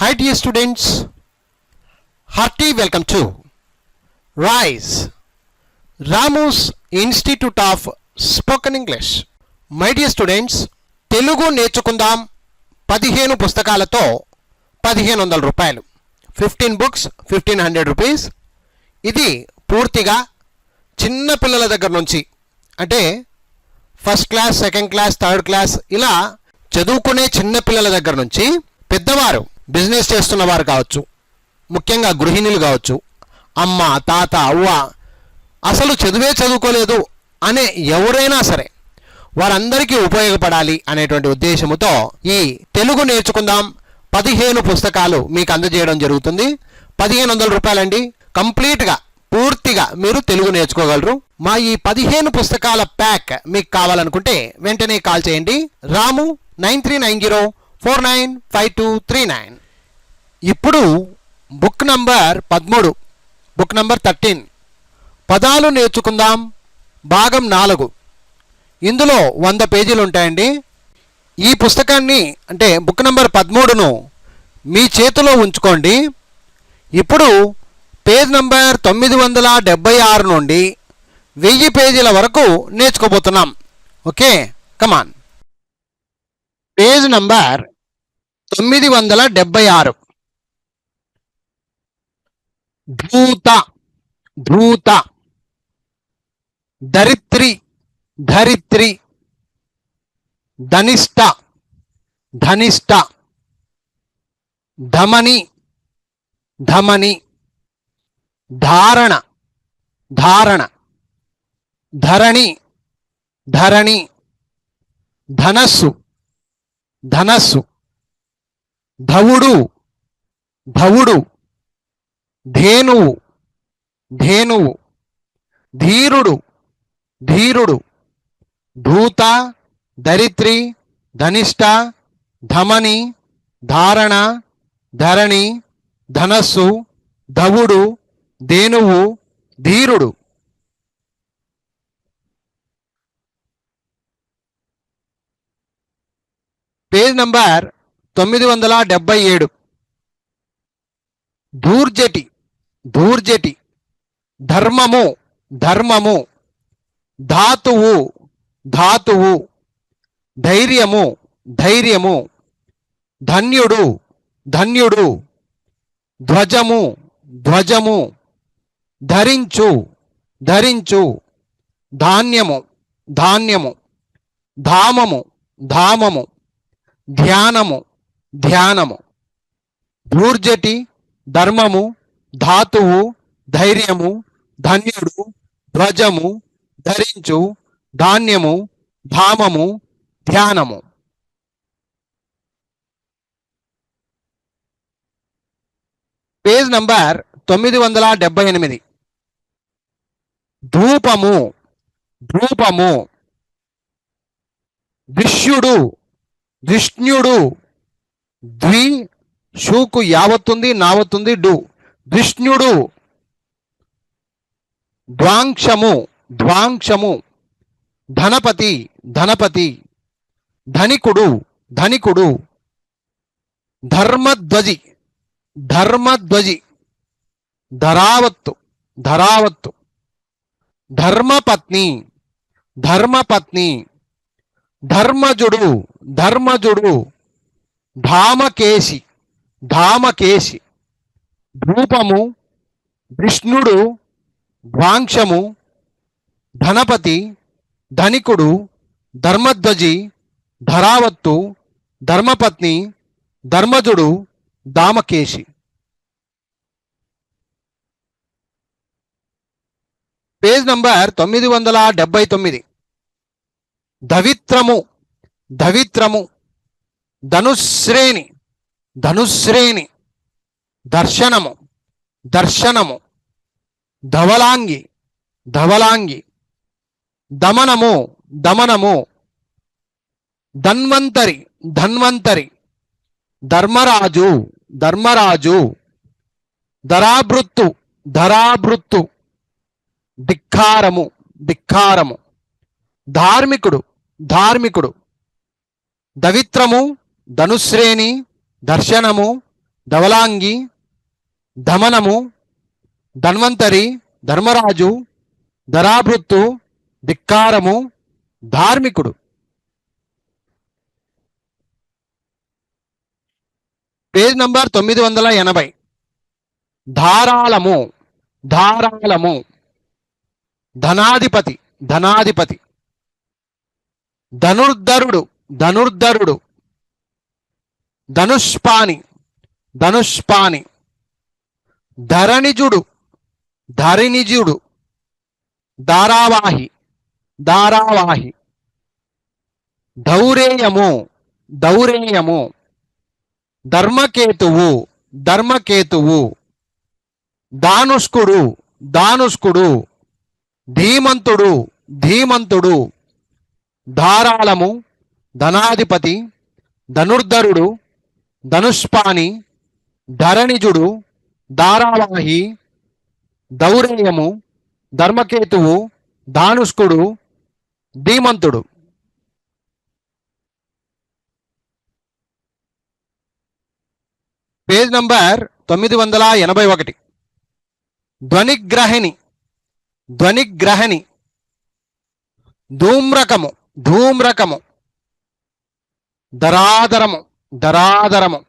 Hi dear students, hearty welcome to RISE, Ramu's Institute of Spoken English. My dear students, Telugu నేర్చుకుందాం 15 పుస్తకాలతో 1500 రూపాయలు, 15 books 1500 rupees. ఇది పూర్తిగా చిన్న పిల్లల దగ్గర నుంచి, అంటే first class, second class, third class ఇలా చదువుకునే చిన్న పిల్లల దగ్గర నుంచి పెద్దవారు, బిజినెస్ చేస్తున్నవారు కావచ్చు, ముఖ్యంగా గృహిణులు కావచ్చు, అమ్మ, తాత, అవ్వ, అసలు చదువుకోలేదు అనే ఎవరైనా సరే వారందరికీ ఉపయోగపడాలి అనేటువంటి ఉద్దేశంతో ఈ తెలుగు నేర్చుకుందాం 15 పుస్తకాలు మీకు అందజేయడం జరుగుతుంది. 1500 రూపాయలండి. కంప్లీట్గా పూర్తిగా మీరు తెలుగు నేర్చుకోగలరు. మా ఈ 15 పుస్తకాల ప్యాక్ మీకు కావాలనుకుంటే వెంటనే కాల్ చేయండి. రాము 9390495239. ఇప్పుడు బుక్ నంబర్ 13, బుక్ నంబర్ 13, పదాలు నేర్చుకుందాం భాగం 4. ఇందులో 100 పేజీలు ఉంటాయండి. ఈ పుస్తకాన్ని, అంటే బుక్ నంబర్ 13ను మీ చేతిలో ఉంచుకోండి. ఇప్పుడు పేజ్ నంబర్ 976 నుండి 1000 పేజీల వరకు నేర్చుకోబోతున్నాం. Okay, come on. Page number 976. ధూత, ధూత. ధరిత్రి, ధరిత్రి. ధనిష్ట, ధనిష్ట. ధమని, ధమని. ధారణ, ధారణ. ధరణి, ధరణి. ధనస్సు, ధనస్సు. ధవుడు, ధవుడు. ధేనువు, ధేనువు. ధీరుడు, ధీరుడు. ధూత, ధరిత్రి, ధనిష్ట, ధమని, ధారణ, ధరణి, ధనస్సు, ధవుడు, ధేనువు, ధీరుడు. Page number 977. ధూర్జటి, ధూర్జటి. ధర్మము, ధర్మము. ధాతువు, ధాతువు. ధైర్యము, ధైర్యము. ధన్యుడు, ధన్యుడు. ధ్వజము, ధ్వజము. ధరించు, ధరించు. ధాన్యము, ధాన్యము. ధామము, ధామము. ధ్యానము, ధ్యానము. ధూర్జటి, ధర్మము, ధాతువు, ధైర్యము, ధన్యుడు, ధ్వజము, ధరించు, ధాన్యము, ధామము, ధ్యానము. Page number 978. ధూపము, ధూపము. దృశ్యుడు, విష్ణుడు. ద్వి షూకు యావత్తుంది, నావత్తుంది, డు. విష్ణుడు. ద్వాంక్షము, ద్వాంక్షము. ధనపతి, ధనపతి. ధనికుడు, ధనికుడు. ధర్మధ్వజి, ధర్మధ్వజి. ధరావత్తు, ధరావత్తు. ధర్మపత్ని, ధర్మపత్ని. ధర్మజుడు, ధర్మజుడు. ధామకేశి, ధామకేశి. ధూపము, విష్ణుడు. ద్వాంక్షము, ధనపతి, ధనికుడు, ధర్మధ్వజి, ధరావత్తు, ధర్మపత్ని, ధర్మజుడు, ధామకేశి. Page number 979. ధవిత్రము, ధవిత్రము. ధనుశ్రేణి, ధనుశ్రేణి. దర్శనము, దర్శనము. ధవలాంగి, ధవలాంగి. దమనము, దమనము. ధన్వంతరి, ధన్వంతరి. ధర్మరాజు, ధర్మరాజు. ధరాభృత్తు, ధరాభృత్తు. ధిక్కారము, ధిక్కారము. ధార్మికుడు, ధార్మికుడు. దవిత్రము, ధనుశ్రేణి, దర్శనము, ధవలాంగి, దమనము, ధన్వంతరి, ధర్మరాజు, ధరాభృత్తు, ధిక్కారము, ధార్మికుడు. Page number 980. ధారాళము, ధారాళము, ధనాధిపతి, ధనాధిపతి, ధనుర్ధరుడు, ధనుర్ధరుడు, ధనుష్పాని, ధనుష్పాని, ధరణిజుడు, ధరణిజుడు, ధారావాహి, ధారావాహి, ధౌరేయము, ధౌరేయము, ధర్మకేతువు, ధర్మకేతువు, దానుష్కుడు, దానుష్కుడు, ధీమంతుడు, ధీమంతుడు, ధారాళము, ధనాధిపతి, ధనుర్ధరుడు, ధనుష్పాని, ధరణిజుడు, ధారావాహి, ధౌరేయము, ధర్మకేతువు, దానుష్కుడు, ధీమంతుడు. Page number 981. ధ్వనిగ్రహిణి, ధ్వనిగ్రహిణి, ధూమ్రకము, ధూమ్రకము, ధరాధరము, ధరాధరము,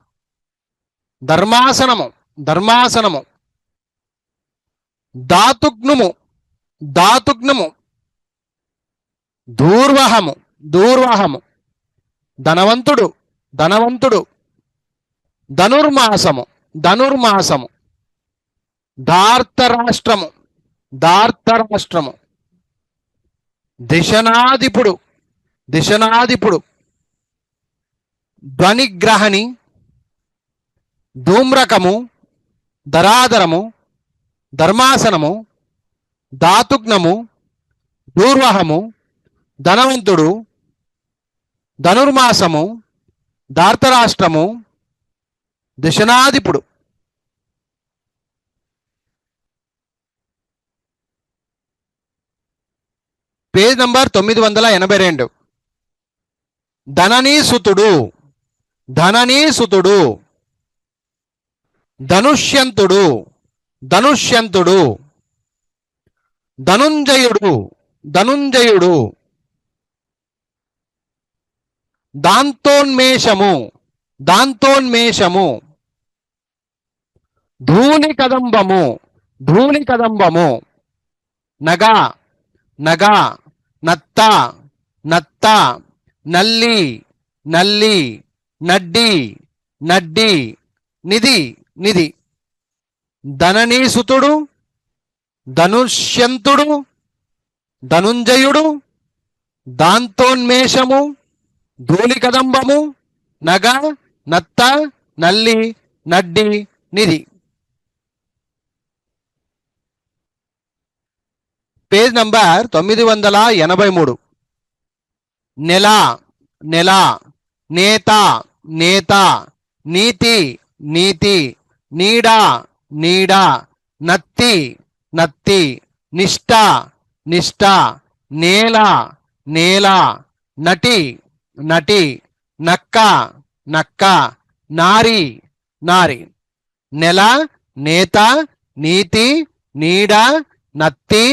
ధర్మాసనము, ధర్మాసనము, ధాతుగ్నుము, ధాతుగ్నుము, దూర్వహము, దూర్వహము, ధనవంతుడు, ధనవంతుడు, ధనుర్మాసము, ధనుర్మాసము, ధార్తరాష్ట్రము, ధార్తరాష్ట్రము, దిశనాధిపుడు, దిశనాధిపుడు, ధ్వనిగ్రహణి, ధూమ్రకము, ధరాధరము, ధర్మాసనము, ధాతుగ్నము, దూర్వహము, ధనవంతుడు, ధనుర్మాసము, ధార్తరాష్ట్రము, దిశనాధిపుడు. Page number 982. ధననీసుతుడు, ధననీసుతుడు, ధనుష్యంతుడు, ధనుష్యంతుడు, ధనుంజయుడు, ధనుంజయుడు, దాంతోన్మేషము, దాంతోన్మేషము, ధూళి కదంబము, ధూళి కదంబము, నగ, నగ, నత్త, నత్త, నల్లి, నల్లి, నడ్డి, నడ్డి, నిధి, నిధి, ధననీసుతుడు, ధనుష్యంతుడు, ధనుంజయుడు, దాంతోన్మేషము, ధూళి కదంబము, నగ, నత్త, నల్లి, నడ్డి, నిధి. Page number 983. నెల, నెల, నేత, నేత, నీతి, నీతి, నీడ, నీడ, నత్తి, నత్తి, నిష్ఠ, నిష్ఠ, నేల, నేల, నటి, నటి, నక్క, నక్క, నారి, నారి. నెల, నేత, నీతి, నీడ, నత్తి,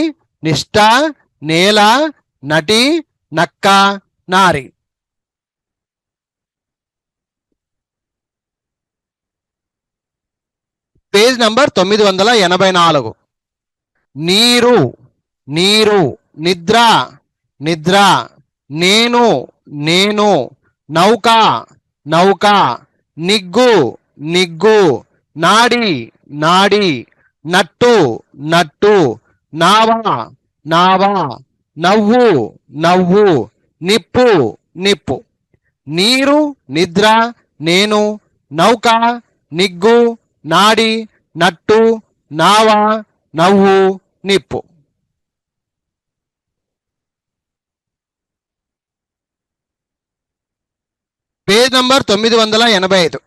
నిష్ఠ, నేల, నటి, నక్క, నారి. Page number 984. నీరు, నీరు, నిద్ర, నిద్ర, నేను, నేను, నౌక, నౌక, నిగ్గు, నిగ్గు, నాడి, నాడి, నట్టు, నట్టు, నావ, నావ, నవ్వు, నవ్వు, నిప్పు, నిప్పు. నీరు, నిద్ర, నేను, నౌక, నిగ్గు, నాడి, నట్టు, నావ, నవ్వు, నిప్పు. Page number 985.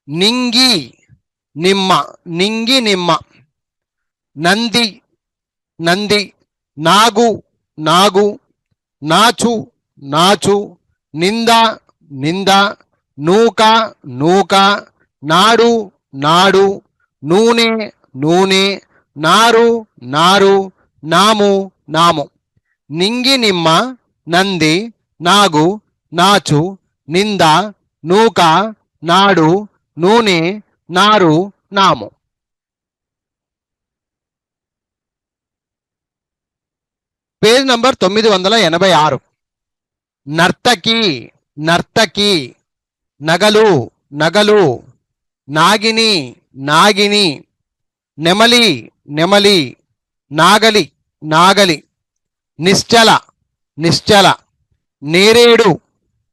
నింగి, నిమ్మ, నింగి, నిమ్మ, నంది, నంది, నాగు, నాగు, నాచు, నాచు, నింద, నింద, నూక, నూక, నాడు నాడు, నూనె నూనె, నారు నారు, నాము నాము. నింగి నిమ్మ, నంది, నాగు, నాచు, నింద, నూక, నాడు, నూనె, నారు, నాము. Page number 986. నర్తకి నర్తకి, నగలు నగలు, నాగిని నాగిని, నెమలి నెమలి, నాగలి నాగలి, నిశ్చల నిశ్చల, నేరేడు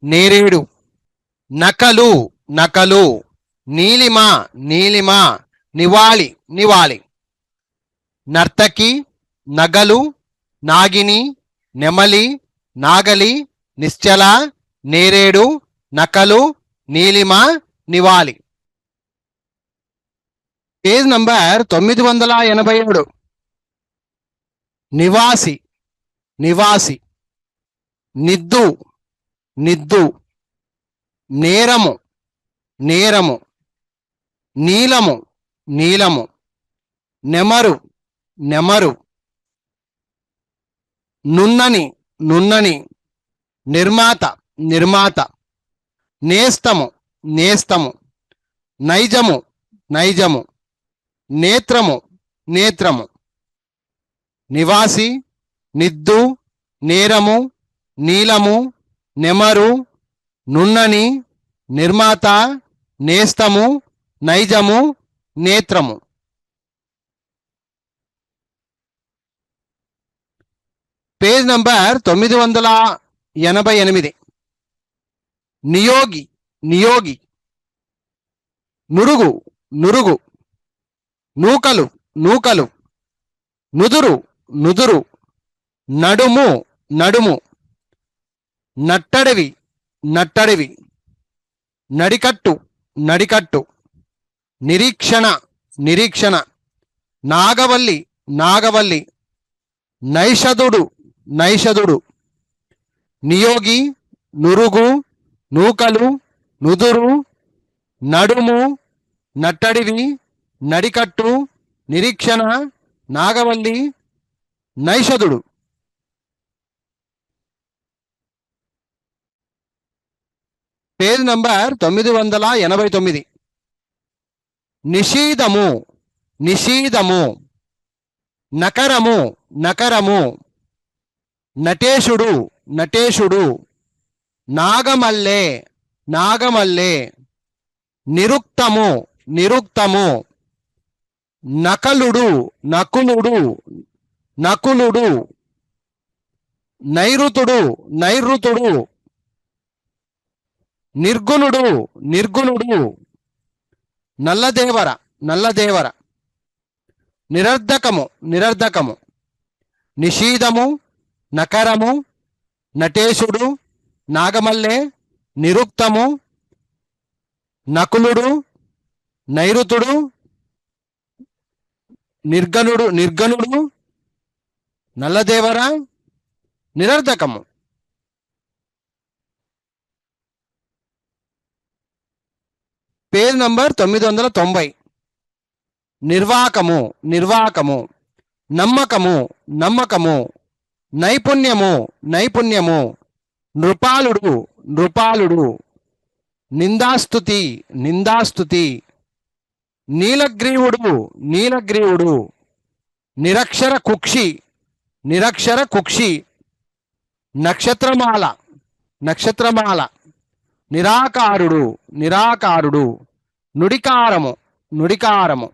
నేరేడు, నకలు నకలు, నీలిమ నీలిమ, నివాళి నివాళి. నర్తకి, నగలు, నాగిని, నెమలి, నాగలి, నిశ్చల, నేరేడు, నకలు, నీలిమ, నివాళి. Page number 987. నివాసి నివాసి, నిద్దు నిద్దు, నేరము నేరము, నీలము నీలము, నెమరు నెమరు, నున్నని నున్నని, నిర్మాత నిర్మాత, నేస్తము నేస్తము, నైజము నైజము, నేత్రము నేత్రము. నివాసి, నిద్దు, నేరము, నీలము, నెమరు, నున్నని, నిర్మాత, నేస్తము, నైజము, నేత్రము. Page number 988. నియోగి నియోగి, నురుగు నురుగు, నూకలు నూకలు, నుదురు నుదురు, నడుము నడుము, నట్టడివి నట్టడివి, నడికట్టు నడికట్టు, నిరీక్షణ నిరీక్షణ, నాగవల్లి నాగవల్లి, నైషధుడు నైషధుడు. నియోగి, నురుగు, నూకలు, నుదురు, నడుము, నట్టడివి, నడికట్టు, నిరీక్షణ, నాగవల్లి, నైషధుడు. Page number 989. నిషీదము నిషీదము, నకరము నకరము, నటేశుడు నటేశుడు, నాగమల్లె నాగమల్లె, నిరుక్తము నిరుక్తము, నకలుడు నకులుడు నకులుడు, నైరుతుడు నైరుతుడు, నిర్గుణుడు నిర్గుణుడు, నల్లదేవర నల్లదేవర. నిరర్ధకము నిరర్ధకము, నిషీదము, నకరము, నటేశుడు, నాగమల్లె, నిరుక్తము, నకులుడు, నైరుతుడు, నిర్గణుడు, నల్లదేవర, నిరర్ధకము. Page number 990. నిర్వాకము నిర్వాకము, నమ్మకము నమ్మకము, నైపుణ్యము నైపుణ్యము, నృపాలుడు నృపాలుడు, నిందాస్తుతి నిందాస్తుతి, నీలగ్రీవుడు నీలగ్రీవుడు, నిరక్షర కుక్షి నిరక్షర కుక్షి, నక్షత్రమాల నక్షత్రమాల, నిరాకారుడు నిరాకారుడు, నుడికారము నుడికారము.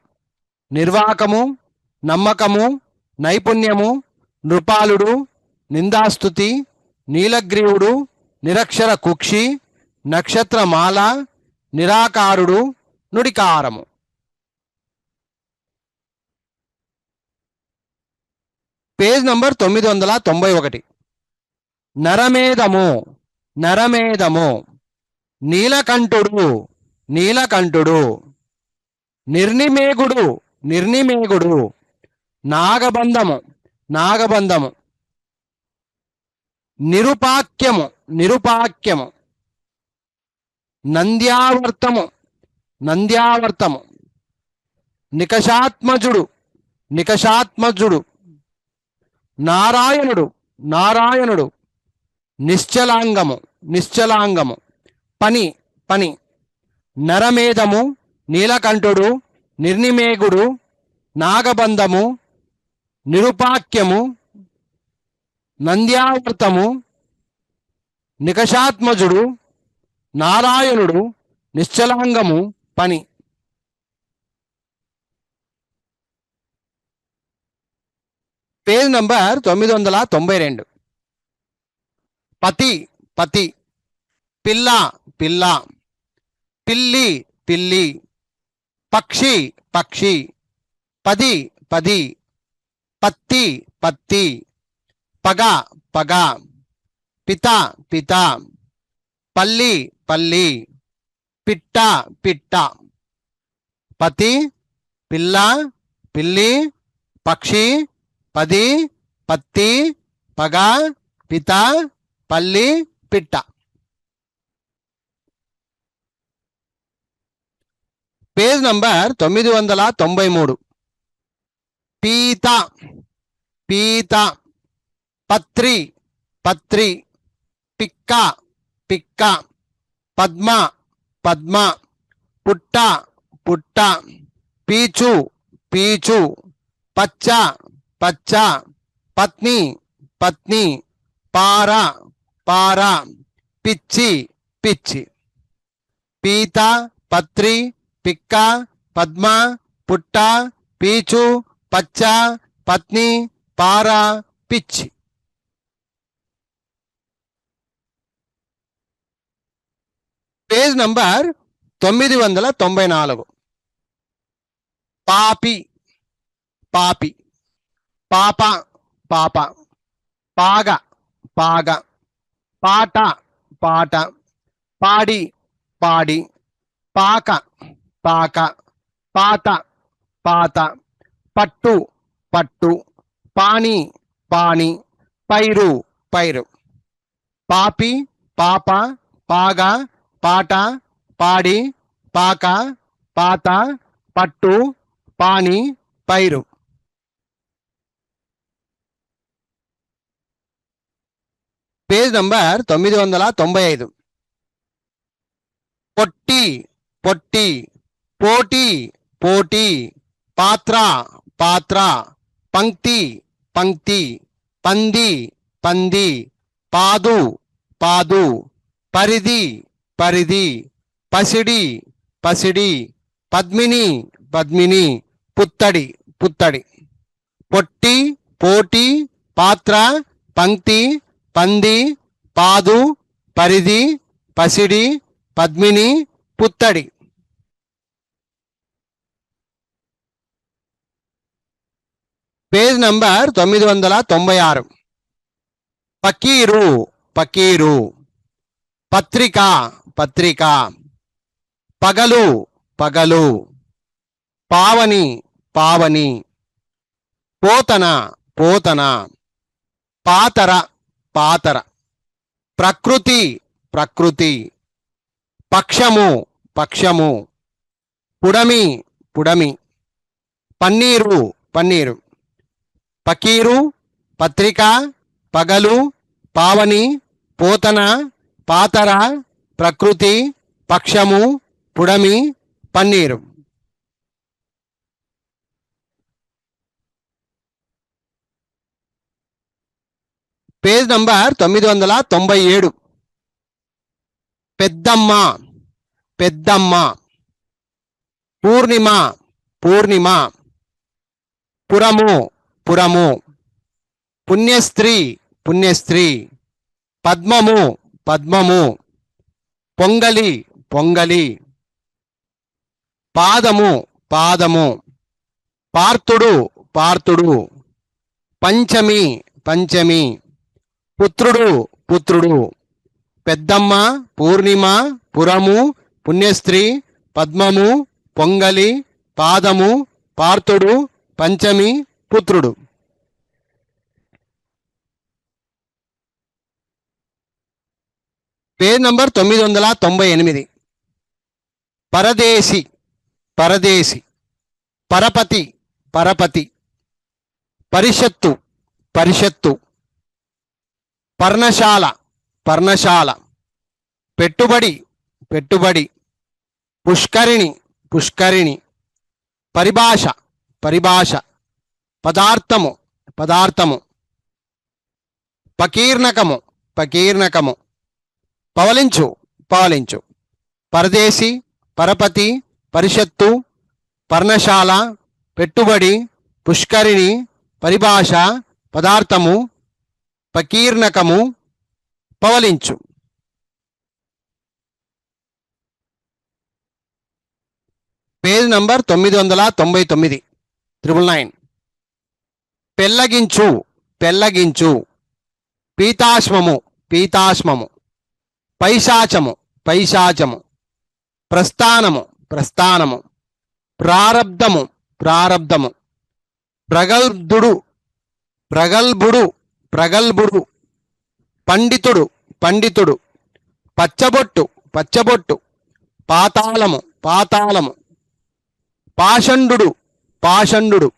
నిర్వాకము, నమ్మకము, నైపుణ్యము, నృపాలుడు, నిందాస్తుతి, నీలగ్రీవుడు, నిరక్షర కుక్షి, నక్షత్రమాల, నిరాకారుడు, నుడికారము. Page number 991. నరమేధము నరమేధము, నీలకంఠుడు నీలకంఠుడు, నిర్నిమేగుడు నిర్నిమేగుడు, నాగబంధము నాగబంధము, నిరుపాక్యము నిరుపాక్యము, నంద్యావర్తము నంద్యావర్తము. నికషాత్మజుడు, నికషాత్మజుడు. నారాయణుడు, నారాయణుడు. నిశ్చలాంగము, నిశ్చలాంగము. పని, పని. నరమేధము, నీలకంఠుడు, నిర్నిమేఘుడు, నాగబంధము, నిరుపాక్యము, నంద్యావర్తము, నికషాత్మజుడు, నారాయణుడు, నిశ్చలాంగము, పని. Page number 992. పతి, పతి. పిల్ల, పిల్ల. పిల్లి, పిల్లి. పక్షి, పక్షి. పది, పది. పత్తి, పత్తి. పగ, పగ. పిత, పిత. పల్లి, పల్లి. పిట్ట, పిట్ట. పతి, పిల్ల, పిల్లి, పక్షి, పది, పత్తి, పగ, పిత, పల్లి, పిట్ట. Page number 993. పీత, పీత. పత్రి, పత్రి. పిక్క, పిక్క. పద్మ, పద్మ. పుట్ట, పుట్ట. పీచు, పీచు. పచ్చ, పచ్చ. పత్ని, పత్ని. పార, పార. పిచ్చి, పిచ్చి. పీత, పత్రి, పిక్క, పద్మ, పుట్ట, పీచు, పచ్చ, పత్ని, పార, పిచ్చి. Page number 994. పాపి, పాపి. పాప, పాప. పాగ, పాగ. పాట, పాట. పాడి, పాడి. పాక, పాక. పాత, పాత. పట్టు, పట్టు. పాని, పాని. పైరు, పైరు. పాపి, పాప, పాగ, పాట, పాడి, పాక, పాత, పట్టు, పాని, పైరు. Page number 995. పొట్టి, పొట్టి. పోటీ, పోటీ. పాత్ర, పాత్ర. పంక్తి, పంక్తి. పంది, పంది. పాదు, పాదు. పరిధి, పరిధి. పసిడి, పసిడి. పద్మిని, పద్మిని. పుత్తడి, పుత్తడి. పొట్టి, పోటీ, పాత్ర, పంక్తి, పంది, పాదు, పరిధి, పసిడి, పద్మిని, పుత్తడి. Page number 996. పకీరు, పకీరు. పత్రిక, పత్రిక. పగలు, పగలు. పావని, పావని. పోతన, పోతన. పాతర, పాతర. ప్రకృతి, ప్రకృతి. పక్షము, పక్షము. పుడమి, పుడమి. పన్నీరు, పన్నీరు. పకీరు, పత్రిక, పగలు, పావని, పోతన, పాతర, ప్రకృతి, పక్షము, పుడమి, పన్నీరు. Page number 997. పెద్దమ్మ, పెద్దమ్మ. పూర్ణిమ, పూర్ణిమ. పురము, పురము. పుణ్యస్త్రీ, పుణ్యస్త్రీ. పద్మము, పద్మము. పొంగలి, పొంగలి. పాదము, పాదము. పార్థుడు, పార్థుడు. పంచమి, పంచమి. పుత్రుడు, పుత్రుడు. పెద్దమ్మ, పూర్ణిమ, పురము, పుణ్యస్త్రీ, పద్మము, పొంగలి, పాదము, పార్థుడు, పంచమి, పుత్రుడు. Page number 998. పరదేశి, పరదేశి, పరపతి, పరపతి, పరిషత్తు, పరిషత్తు, పర్ణశాల, పర్ణశాల, పెట్టుబడి, పెట్టుబడి, పుష్కరిణి, పుష్కరిణి, పరిభాష, పరిభాష, పదార్థము, పదార్థము, పకీర్ణకము, పకీర్ణకము, పవలించు, పవలించు, పరదేశి, పరపతి, పరిషత్తు, పర్ణశాల, పెట్టుబడి, పుష్కరిణి, పరిభాష, పదార్థము, పకీర్ణకము, పవలించు. Page number 999, 999. పెల్లగించు, పెల్లగించు, పీతాశ్మము, పీతాశ్మము, పైశాచము, పైశాచము, ప్రస్థానము, ప్రస్థానము, ప్రారబ్ధము, ప్రారబ్ధము, ప్రగల్భుడు, ప్రగల్భుడు, ప్రగల్భుడు, పండితుడు, పండితుడు, పచ్చబొట్టు, పచ్చబొట్టు, పాతాళము, పాతాళము, పాషండు, పాషండు,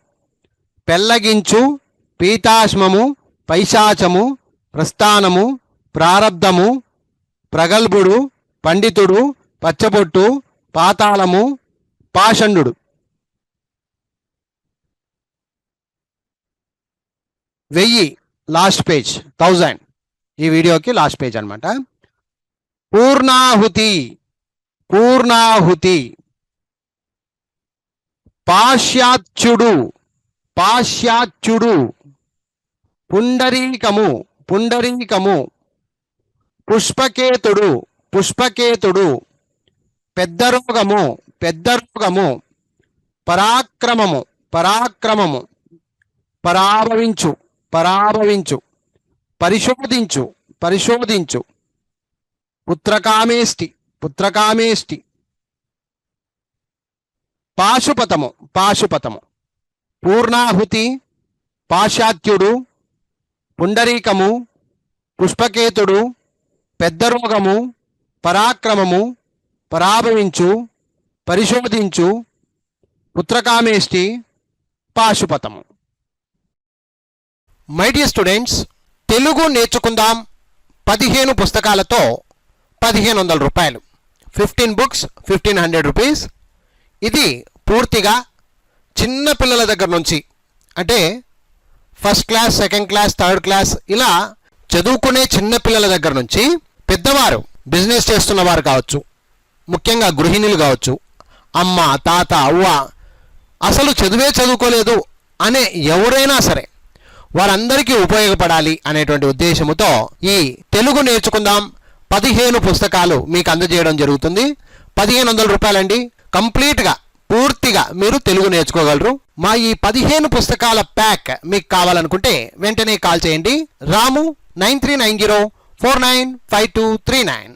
పెల్లగించు, పీతాశ్మము, పైశాచము, ప్రస్థానము, ప్రారబ్ధము, ప్రగల్భుడు, పండితుడు, పచ్చబొట్టు, పాతాళము, పాషండు. 1000 లాస్ట్ పేజ్, 1000 ఈ వీడియోకి లాస్ట్ పేజ్ అన్నమాట. పూర్ణాహుతి, పూర్ణాహుతి, పాశ్చాత్యుడు, పాశ్చాత్యుడు, పుండరీకము, పుండరీకము, పుష్పకేతుడు, పుష్పకేతుడు, పెద్ద రోగము, పెద్ద రోగము, పరాక్రమము, పరాక్రమము, పరాభవించు, పరాభవించు, పరిశోధించు, పరిశోధించు, పుత్రకామేష్టి, పుత్రకామేష్టి, పాశుపతము, పాశుపతము, పూర్ణాహుతి, పాశ్చాత్యుడు, పుండరీకము, పుష్పకేతుడు, పెద్ద రోగము, పరాక్రమము, పరాభవించు, పరిశోధించు, పుత్రకామేష్టి, పాశుపతము. మై డియర్ స్టూడెంట్స్, తెలుగు నేర్చుకుందాం 15 పుస్తకాలతో 1500 రూపాయలు, 15 books 1500 రూపీస్. ఇది పూర్తిగా చిన్న పిల్లల దగ్గర నుంచి, అంటే first class, second class, third class ఇలా చదువుకునే చిన్న పిల్లల దగ్గర నుంచి పెద్దవారు, బిజినెస్ చేస్తున్న వారు కావచ్చు, ముఖ్యంగా గృహిణులు కావచ్చు, అమ్మ, తాత, అవ్వ, అసలు చదువే చదువుకోలేదు అనే ఎవరైనా సరే వారందరికీ ఉపయోగపడాలి అనేటువంటి ఉద్దేశముతో ఈ తెలుగు నేర్చుకుందాం 15 పుస్తకాలు మీకు అందజేయడం జరుగుతుంది. 1500 రూపాయలండి. కంప్లీట్గా, పూర్తిగా మీరు తెలుగు నేర్చుకోగలరు. మా ఈ 15 పుస్తకాల ప్యాక్ మీకు కావాలనుకుంటే వెంటనే కాల్ చేయండి. రాము 9390495239.